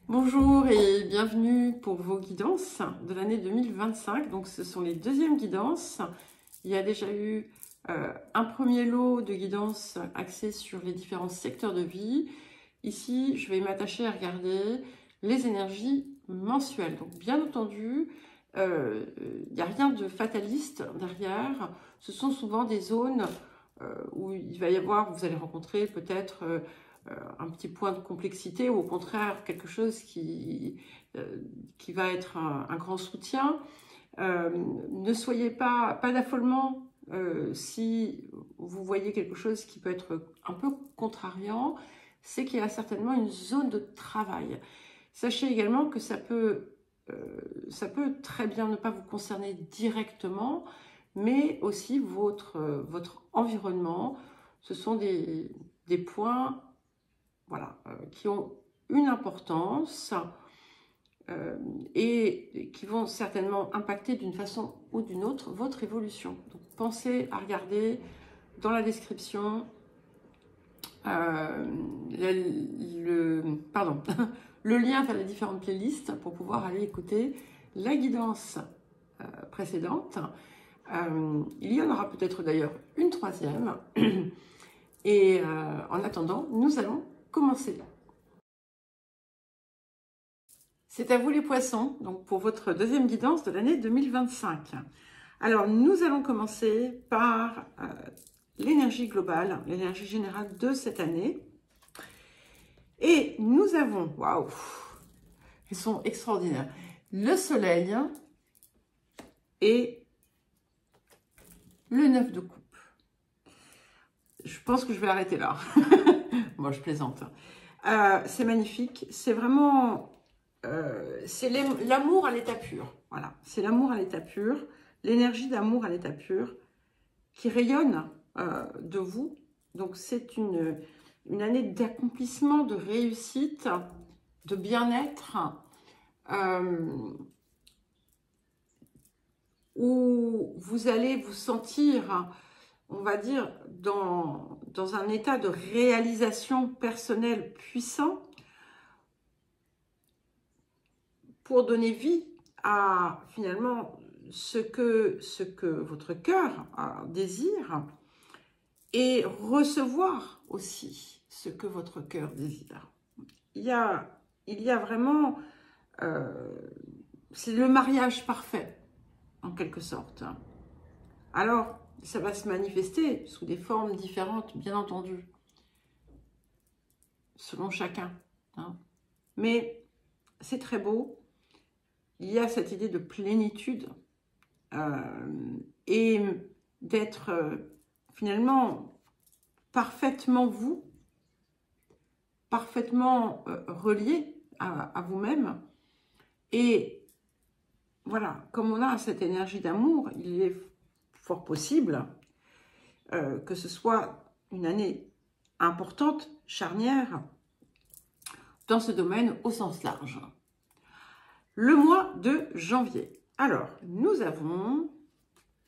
Bonjour et bienvenue pour vos guidances de l'année 2025. Donc ce sont les deuxièmes guidances. Il y a déjà eu un premier lot de guidances axées sur les différents secteurs de vie. Ici, je vais m'attacher à regarder les énergies mensuelles. Donc bien entendu, il n'y a rien de fataliste derrière. Ce sont souvent des zones où il va y avoir, vous allez rencontrer peut-être un petit point de complexité ou au contraire quelque chose qui va être un grand soutien. Ne soyez pas d'affolement si vous voyez quelque chose qui peut être un peu contrariant, c'est qu'il y a certainement une zone de travail. Sachez également que ça peut très bien ne pas vous concerner directement, mais aussi votre environnement. Ce sont des points voilà, qui ont une importance et qui vont certainement impacter d'une façon ou d'une autre votre évolution. Donc pensez à regarder dans la description le lien vers les différentes playlists pour pouvoir aller écouter la guidance précédente. Il y en aura peut-être d'ailleurs une troisième. Et en attendant, nous allons commencer. C'est à vous les poissons, donc pour votre deuxième guidance de l'année 2025. Alors, nous allons commencer par l'énergie globale, l'énergie générale de cette année. Et nous avons, waouh, ils sont extraordinaires, le soleil et le 9 de coupe. Je pense que je vais arrêter là. Moi, je plaisante. C'est magnifique, c'est vraiment... c'est l'amour à l'état pur. Voilà, c'est l'amour à l'état pur, l'énergie d'amour à l'état pur qui rayonne de vous. Donc, c'est une année d'accomplissement, de réussite, de bien-être, où vous allez vous sentir, on va dire, dans un état de réalisation personnelle puissant, pour donner vie à finalement ce que votre cœur désire et recevoir aussi ce que votre cœur désire. Il y a vraiment, c'est le mariage parfait en quelque sorte. Alors, ça va se manifester sous des formes différentes, bien entendu, selon chacun. Hein. Mais c'est très beau. Il y a cette idée de plénitude et d'être finalement parfaitement vous, parfaitement relié à vous-même. Et voilà, comme on a cette énergie d'amour, il est fort possible que ce soit une année importante, charnière, dans ce domaine au sens large. Le mois de janvier. Alors, nous avons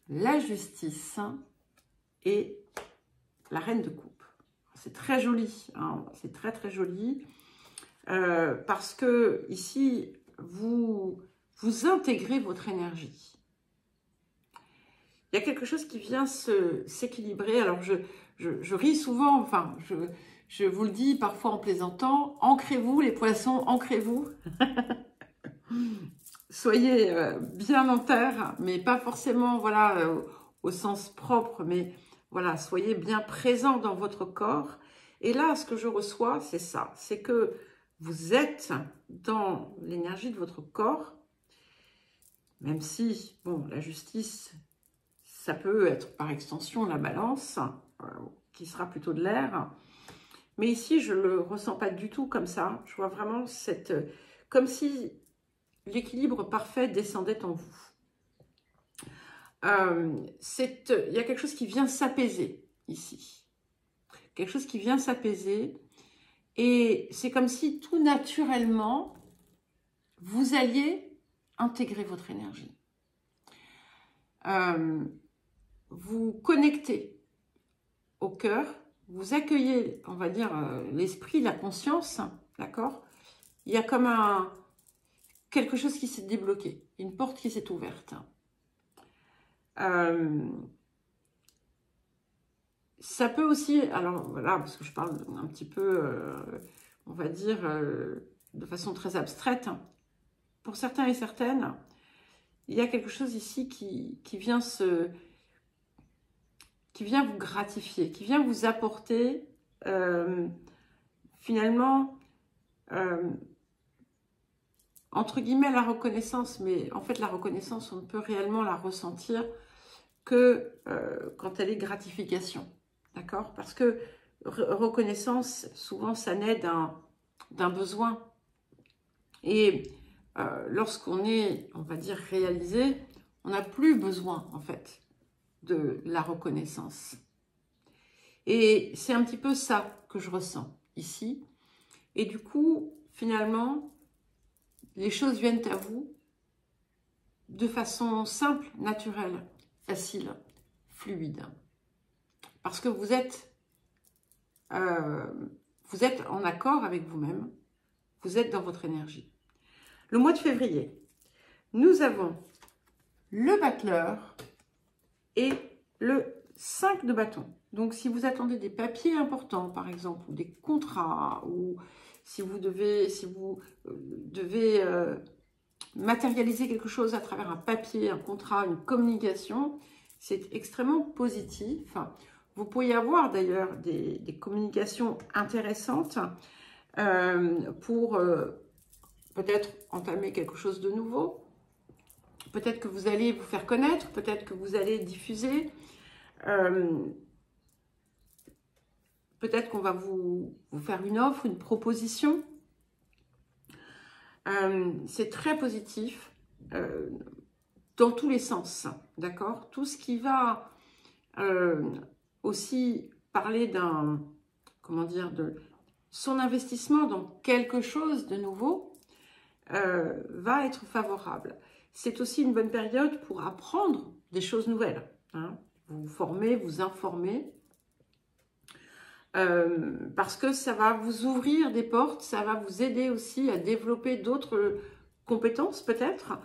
la justice et la reine de coupe. C'est très joli, hein, c'est très très joli, parce que ici, vous intégrez votre énergie. Il y a quelque chose qui vient s'équilibrer. Alors, je ris souvent, enfin, je vous le dis parfois en plaisantant, ancrez-vous les poissons, ancrez-vous. Soyez bien en terre, mais pas forcément voilà, au sens propre, mais voilà, soyez bien présent dans votre corps. Et là, ce que je reçois, c'est ça, c'est que vous êtes dans l'énergie de votre corps, même si, bon, la justice, ça peut être par extension la balance, qui sera plutôt de l'air. Mais ici, je ne le ressens pas du tout comme ça. Je vois vraiment cette... comme si l'équilibre parfait descendait en vous. Il y a quelque chose qui vient s'apaiser ici. Quelque chose qui vient s'apaiser. Et c'est comme si tout naturellement, vous alliez intégrer votre énergie. Vous connectez au cœur. Vous accueillez, on va dire, l'esprit, la conscience, d'accord? il y a comme quelque chose qui s'est débloqué, une porte qui s'est ouverte. Ça peut aussi, alors voilà, parce que je parle un petit peu, on va dire, de façon très abstraite. Pour certains et certaines, il y a quelque chose ici qui vient vous gratifier, qui vient vous apporter finalement, entre guillemets, la reconnaissance. Mais en fait, la reconnaissance, on ne peut réellement la ressentir que quand elle est gratification. D'accord? Parce que reconnaissance, souvent, ça naît d'un besoin. Et lorsqu'on est, on va dire, réalisé, on n'a plus besoin, en fait, de la reconnaissance. Et c'est un petit peu ça que je ressens ici. Et du coup, finalement, les choses viennent à vous de façon simple, naturelle, facile, fluide. Parce que vous êtes en accord avec vous-même, vous êtes dans votre énergie. Le mois de février, nous avons le battleur et le 5 de bâton. Donc, si vous attendez des papiers importants, par exemple, ou des contrats, ou si vous devez matérialiser quelque chose à travers un papier, un contrat, une communication, c'est extrêmement positif. Vous pourriez avoir d'ailleurs des communications intéressantes pour peut-être entamer quelque chose de nouveau. Peut-être que vous allez vous faire connaître, peut-être que vous allez diffuser. Peut-être qu'on va vous faire une offre, une proposition. C'est très positif dans tous les sens, d'accord? Tout ce qui va aussi parler de son investissement dans quelque chose de nouveau va être favorable. C'est aussi une bonne période pour apprendre des choses nouvelles, hein? Vous former, vous informer, parce que ça va vous ouvrir des portes, ça va vous aider aussi à développer d'autres compétences peut-être,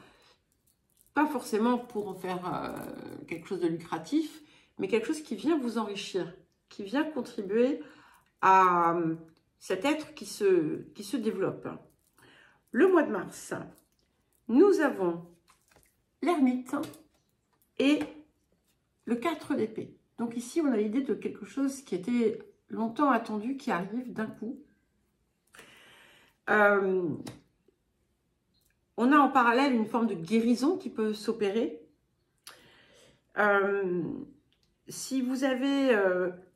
pas forcément pour en faire quelque chose de lucratif, mais quelque chose qui vient vous enrichir, qui vient contribuer à cet être qui se développe. Le mois de mars, nous avons l'ermite et le 4 d'épée. Donc ici, on a l'idée de quelque chose qui était longtemps attendu, qui arrive d'un coup. On a en parallèle une forme de guérison qui peut s'opérer. Si vous avez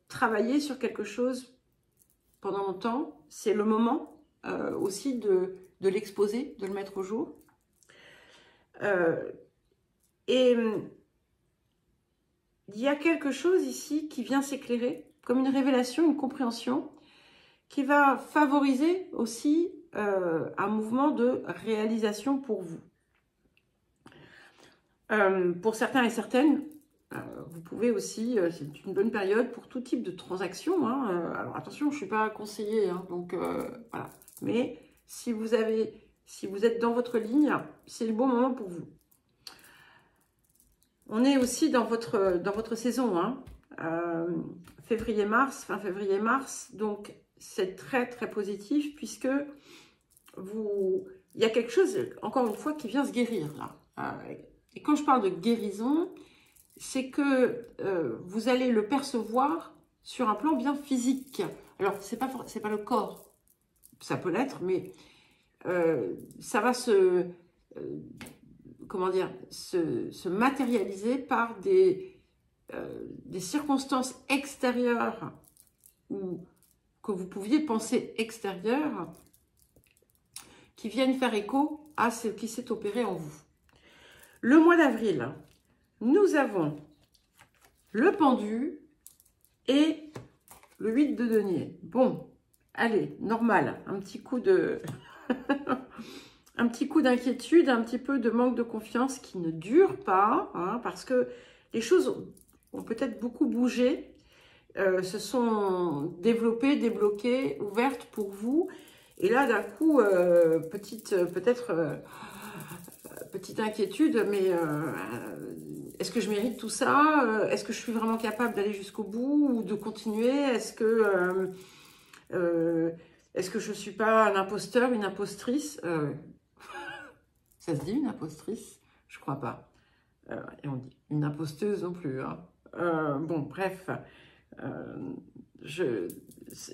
travaillé sur quelque chose pendant longtemps, c'est le moment aussi de l'exposer, de le mettre au jour. Et il y a quelque chose ici qui vient s'éclairer, comme une révélation, une compréhension, qui va favoriser aussi un mouvement de réalisation pour vous. Pour certains et certaines, vous pouvez aussi, c'est une bonne période pour tout type de transaction, hein. Alors attention, je ne suis pas conseiller, hein, donc voilà. Mais si vous êtes dans votre ligne, c'est le bon moment pour vous. On est aussi dans votre saison, hein. Février-mars, fin février-mars, donc c'est très très positif puisque il y a quelque chose, encore une fois, qui vient se guérir là. Et quand je parle de guérison, c'est que vous allez le percevoir sur un plan bien physique. Alors, c'est pas le corps, ça peut l'être, mais ça va se matérialiser par des circonstances extérieures ou que vous pouviez penser extérieures qui viennent faire écho à ce qui s'est opéré en vous. Le mois d'avril, nous avons le pendu et le 8 de denier. Bon, allez, normal, un petit coup de... un petit coup d'inquiétude, un petit peu de manque de confiance qui ne dure pas, hein, parce que les choses ont peut-être beaucoup bougé, se sont développées, débloquées, ouvertes pour vous. Et là, d'un coup, peut-être petite inquiétude, mais est-ce que je mérite tout ça? Est-ce que je suis vraiment capable d'aller jusqu'au bout ou de continuer? Est-ce que je ne suis pas un imposteur, une impostrice? Ça se dit une impostrice? Je crois pas. Et on dit une imposteuse non plus. Hein. Bon, bref.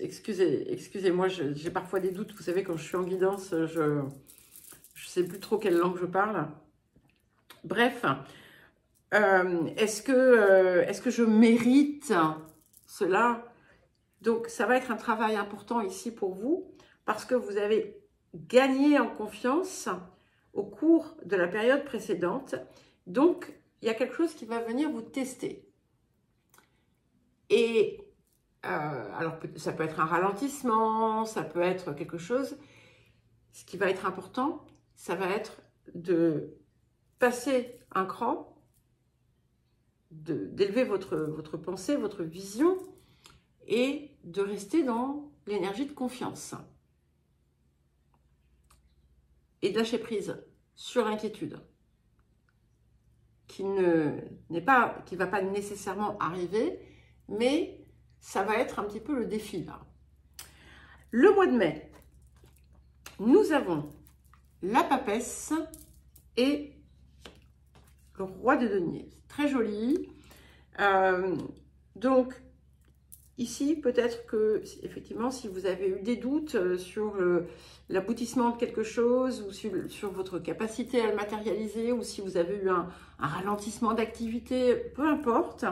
Excusez-moi, j'ai parfois des doutes. Vous savez, quand je suis en guidance, je ne sais plus trop quelle langue je parle. Bref, est-ce que je mérite cela? Donc, ça va être un travail important ici pour vous parce que vous avez gagné en confiance au cours de la période précédente. Donc, il y a quelque chose qui va venir vous tester. Et alors, ça peut être un ralentissement, ça peut être quelque chose. Ce qui va être important, ça va être de passer un cran, d'élever votre pensée, votre vision et de rester dans l'énergie de confiance. Et de lâcher prise sur l'inquiétude qui ne va pas nécessairement arriver, mais ça va être un petit peu le défi là. Le mois de mai, nous avons la papesse et le roi de denier. Très joli. Donc, ici, peut-être que, effectivement, si vous avez eu des doutes sur l'aboutissement de quelque chose ou sur votre capacité à le matérialiser ou si vous avez eu un ralentissement d'activité, peu importe,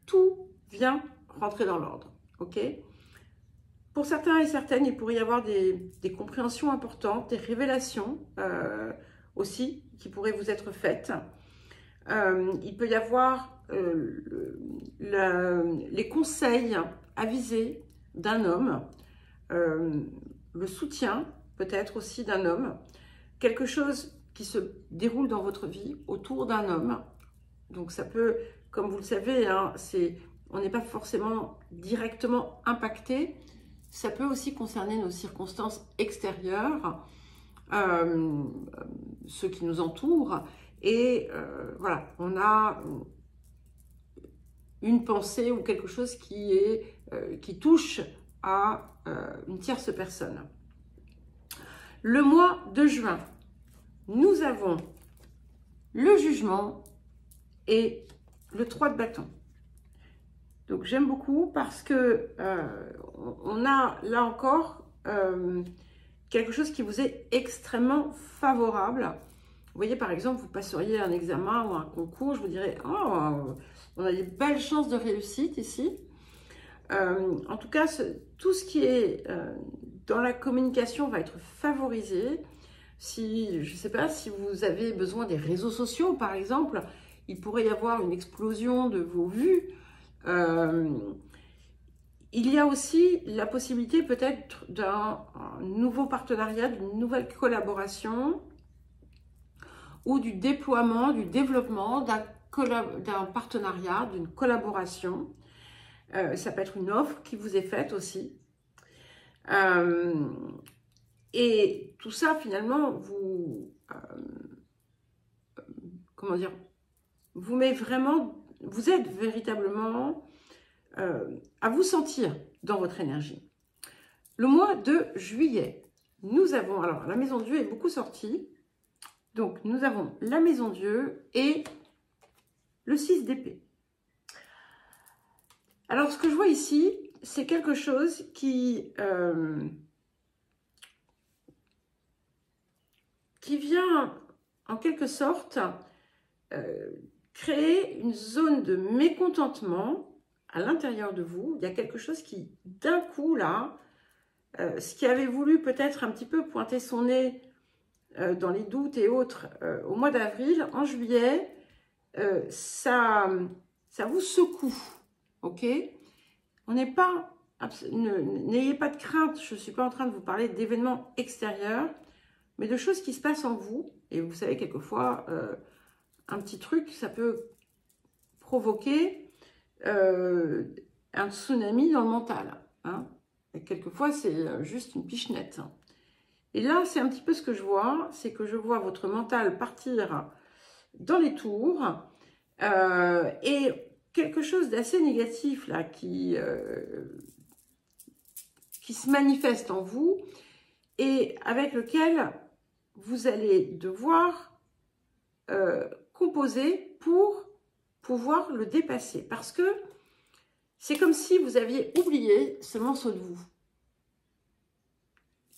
tout vient rentrer dans l'ordre. Ok ? Pour certains et certaines, il pourrait y avoir des compréhensions importantes, des révélations aussi qui pourraient vous être faites. Il peut y avoir les conseils avisés d'un homme, le soutien peut-être aussi d'un homme, quelque chose qui se déroule dans votre vie autour d'un homme. Donc ça peut, comme vous le savez, hein, on n'est pas forcément directement impacté. Ça peut aussi concerner nos circonstances extérieures, ceux qui nous entourent. Et voilà, on a une pensée ou quelque chose qui touche à une tierce personne. Le mois de juin, nous avons le jugement et le 3 de bâton. Donc j'aime beaucoup parce que on a là encore quelque chose qui vous est extrêmement favorable. Vous voyez, par exemple, vous passeriez un examen ou un concours, je vous dirais, oh, on a des belles chances de réussite ici. En tout cas, tout ce qui est dans la communication va être favorisé. Si, je ne sais pas, si vous avez besoin des réseaux sociaux, par exemple, il pourrait y avoir une explosion de vos vues. Il y a aussi la possibilité peut-être d'un nouveau partenariat, d'une nouvelle collaboration ou du déploiement, du développement d'un partenariat, d'une collaboration. Ça peut être une offre qui vous est faite aussi. Et tout ça, finalement, comment dire, vous aide véritablement à vous sentir dans votre énergie. Le mois de juillet, nous avons, alors la maison Dieu est beaucoup sortie, donc nous avons la maison Dieu et le 6 d'épée. Alors ce que je vois ici, c'est quelque chose qui vient en quelque sorte créer une zone de mécontentement à l'intérieur de vous. Il y a quelque chose qui, d'un coup, là, ce qui avait voulu peut-être un petit peu pointer son nez dans les doutes et autres au mois d'avril, en juillet, ça vous secoue, ok? N'ayez pas de crainte, je ne suis pas en train de vous parler d'événements extérieurs, mais de choses qui se passent en vous. Et vous savez, quelquefois, un petit truc, ça peut provoquer un tsunami dans le mental. Hein. Et quelquefois, c'est juste une pichenette. Et là, c'est un petit peu ce que je vois, c'est que je vois votre mental partir dans les tours et quelque chose d'assez négatif là qui se manifeste en vous et avec lequel vous allez devoir composer pour pouvoir le dépasser. Parce que c'est comme si vous aviez oublié ce morceau de vous,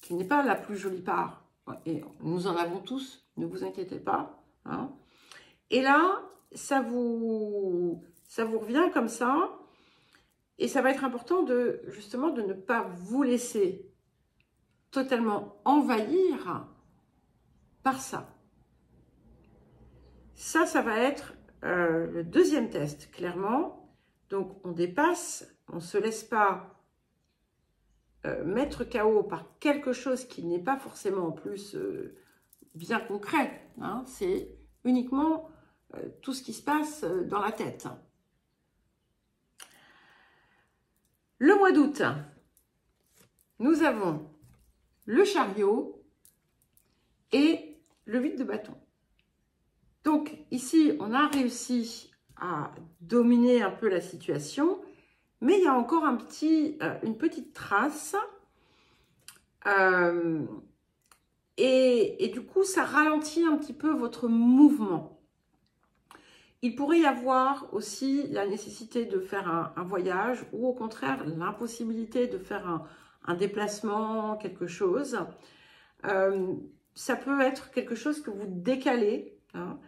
qui n'est pas la plus jolie part. Et nous en avons tous, ne vous inquiétez pas. Hein. Et là, ça vous revient comme ça. Et ça va être important justement de ne pas vous laisser totalement envahir par ça. Ça va être le deuxième test, clairement. Donc, on dépasse, on ne se laisse pas mettre KO par quelque chose qui n'est pas forcément en plus bien concret. Hein. C'est uniquement tout ce qui se passe dans la tête. Le mois d'août, nous avons le chariot et le 8 de bâton. Donc ici, on a réussi à dominer un peu la situation, mais il y a encore une petite trace. Et du coup, ça ralentit un petit peu votre mouvement. Il pourrait y avoir aussi la nécessité de faire un voyage ou au contraire l'impossibilité de faire un déplacement, quelque chose. Ça peut être quelque chose que vous décalez. Hein.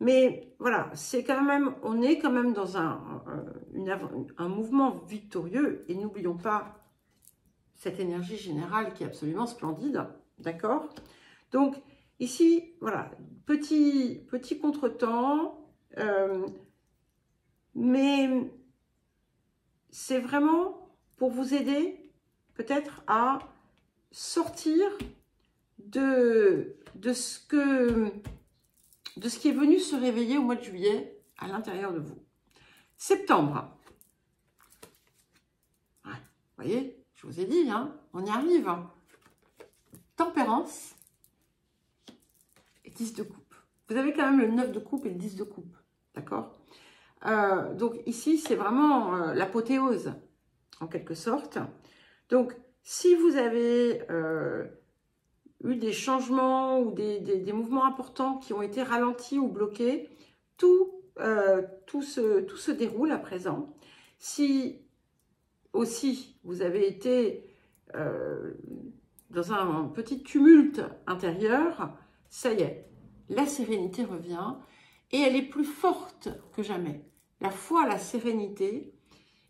Mais voilà, c'est quand même, on est quand même dans un mouvement victorieux et n'oublions pas cette énergie générale qui est absolument splendide. D'accord? Donc ici, voilà, petit contretemps. Mais c'est vraiment pour vous aider peut-être à sortir de ce qui est venu se réveiller au mois de juillet à l'intérieur de vous. Septembre. Ouais, vous voyez, je vous ai dit, hein, on y arrive. Tempérance et 10 de coupe. Vous avez quand même le 9 de coupe et le 10 de coupe. D'accord? Donc ici, c'est vraiment l'apothéose, en quelque sorte. Donc, si vous avez eu des changements ou des mouvements importants qui ont été ralentis ou bloqués, tout se déroule à présent. Si aussi vous avez été dans un petit tumulte intérieur, ça y est, la sérénité revient. Et elle est plus forte que jamais. La foi, la sérénité.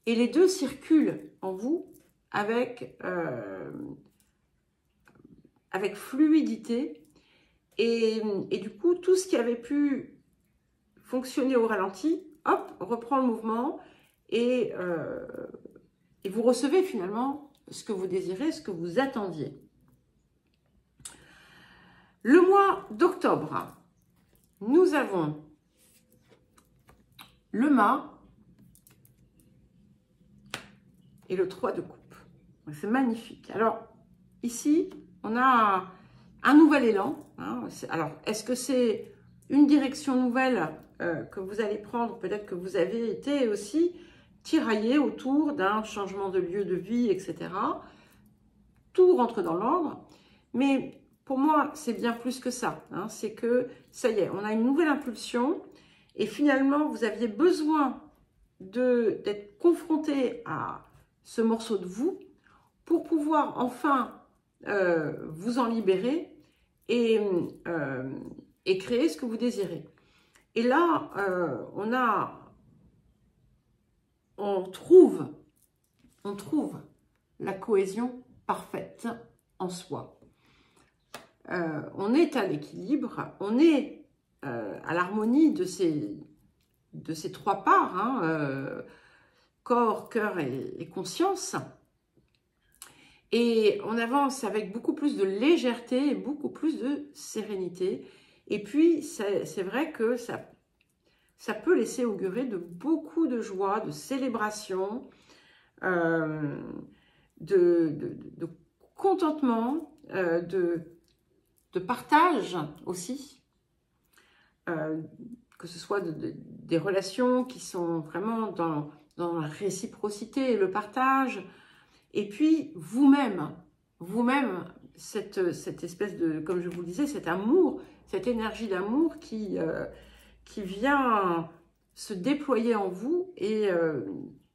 Et les deux circulent en vous avec fluidité. Et du coup, tout ce qui avait pu fonctionner au ralenti, hop, reprend le mouvement. Et vous recevez finalement ce que vous désirez, ce que vous attendiez. Le mois d'octobre, nous avons le mât et le 3 de coupe. C'est magnifique. Alors, ici, on a un nouvel élan. Hein. Alors, est-ce que c'est une direction nouvelle que vous allez prendre? Peut-être que vous avez été aussi tiraillé autour d'un changement de lieu de vie, etc. Tout rentre dans l'ordre. Mais pour moi, c'est bien plus que ça. Hein. C'est que, ça y est, on a une nouvelle impulsion. Et finalement, vous aviez besoin d'être confronté à ce morceau de vous pour pouvoir enfin vous en libérer et créer ce que vous désirez. Et là, on trouve la cohésion parfaite en soi. On est à l'équilibre, on est à l'harmonie de ces trois parts, hein, corps, cœur et conscience. Et on avance avec beaucoup plus de légèreté et beaucoup plus de sérénité. Et puis, c'est vrai que ça peut laisser augurer de beaucoup de joie, de célébration. de contentement, de partage aussi, que ce soit des relations qui sont vraiment dans la réciprocité et le partage, et puis vous-même, cette espèce de, comme je vous le disais, cet amour, cette énergie d'amour qui vient se déployer en vous et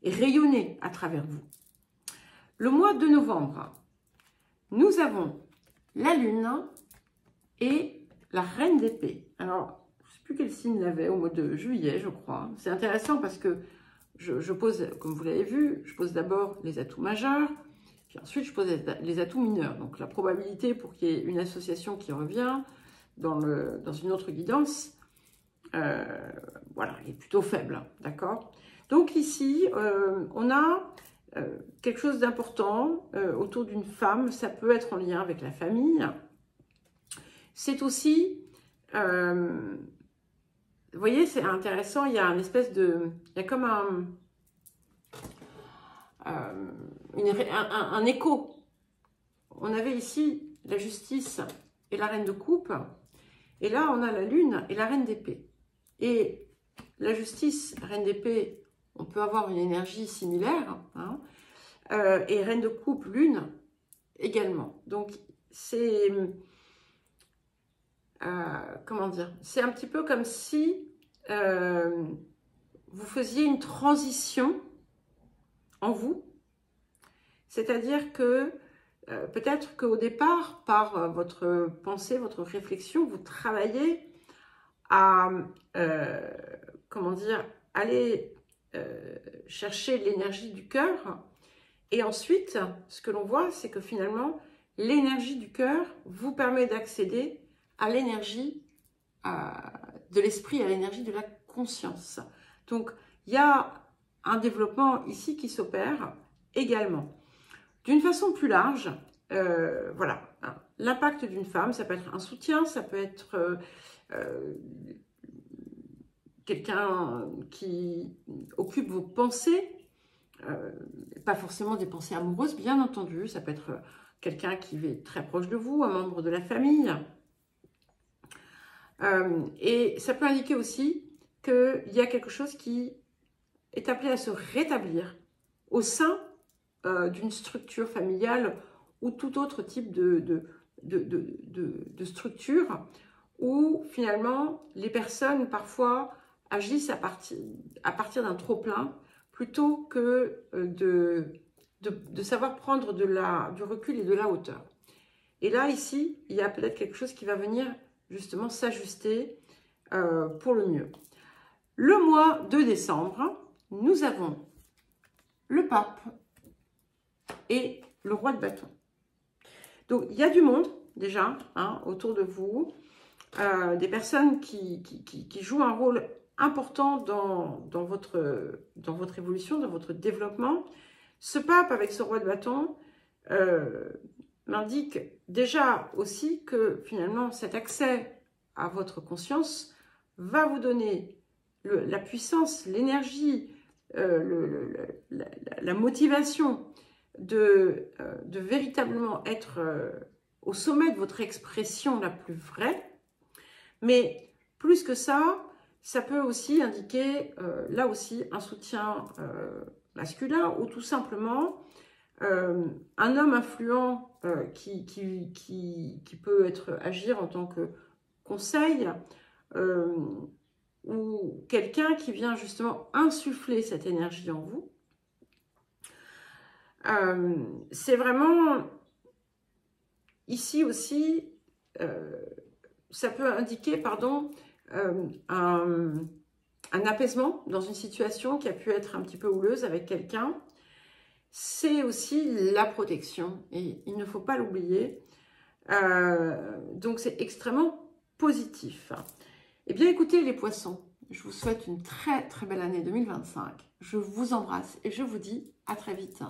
rayonner à travers vous. Le mois de novembre, nous avons la Lune et la Reine d'épée. Alors, je ne sais plus quel signe l'avait au mois de juillet, je crois. C'est intéressant parce que je pose, comme vous l'avez vu, je pose d'abord les atouts majeurs, puis ensuite je pose les atouts mineurs. Donc la probabilité pour qu'il y ait une association qui revient dans une autre guidance, voilà, est plutôt faible, d'accord? Donc ici, on a quelque chose d'important autour d'une femme. Ça peut être en lien avec la famille. C'est aussi, vous voyez, c'est intéressant, il y a une espèce de, il y a comme un écho. On avait ici la justice et la reine de coupe, et là on a la lune et la reine d'épée. Et la justice, reine d'épée, on peut avoir une énergie similaire, hein, et reine de coupe, lune, également. Donc c'est... comment dire, c'est un petit peu comme si vous faisiez une transition en vous, c'est-à-dire que peut-être qu'au départ, par votre pensée, votre réflexion, vous travaillez à, comment dire, aller chercher l'énergie du cœur, et ensuite, ce que l'on voit, c'est que finalement, l'énergie du cœur vous permet d'accéder à l'énergie de l'esprit, à l'énergie de la conscience. Donc, il y a un développement ici qui s'opère également. D'une façon plus large, voilà, hein, l'impact d'une femme, ça peut être un soutien, ça peut être quelqu'un qui occupe vos pensées, pas forcément des pensées amoureuses, bien entendu, ça peut être quelqu'un qui est très proche de vous, un membre de la famille. Et ça peut indiquer aussi qu'il y a quelque chose qui est appelé à se rétablir au sein d'une structure familiale ou tout autre type de structure où finalement les personnes parfois agissent à partir d'un trop-plein plutôt que de savoir prendre du recul et de la hauteur. Et là, ici, il y a peut-être quelque chose qui va venir justement s'ajuster pour le mieux. Le mois de décembre, nous avons le pape et le roi de bâton. Donc, il y a du monde déjà hein, autour de vous, des personnes qui jouent un rôle important dans votre évolution, dans votre développement. Ce pape avec ce roi de bâton m'indique déjà aussi que finalement cet accès à votre conscience va vous donner la puissance, l'énergie, la motivation de véritablement être au sommet de votre expression la plus vraie. Mais plus que ça, ça peut aussi indiquer là aussi un soutien masculin ou tout simplement un homme influent qui peut agir en tant que conseil ou quelqu'un qui vient justement insuffler cette énergie en vous. C'est vraiment ici aussi, ça peut indiquer, pardon, un apaisement dans une situation qui a pu être un petit peu houleuse avec quelqu'un. C'est aussi la protection et il ne faut pas l'oublier. Donc c'est extrêmement positif. Eh bien écoutez les poissons, je vous souhaite une très très belle année 2025. Je vous embrasse et je vous dis à très vite.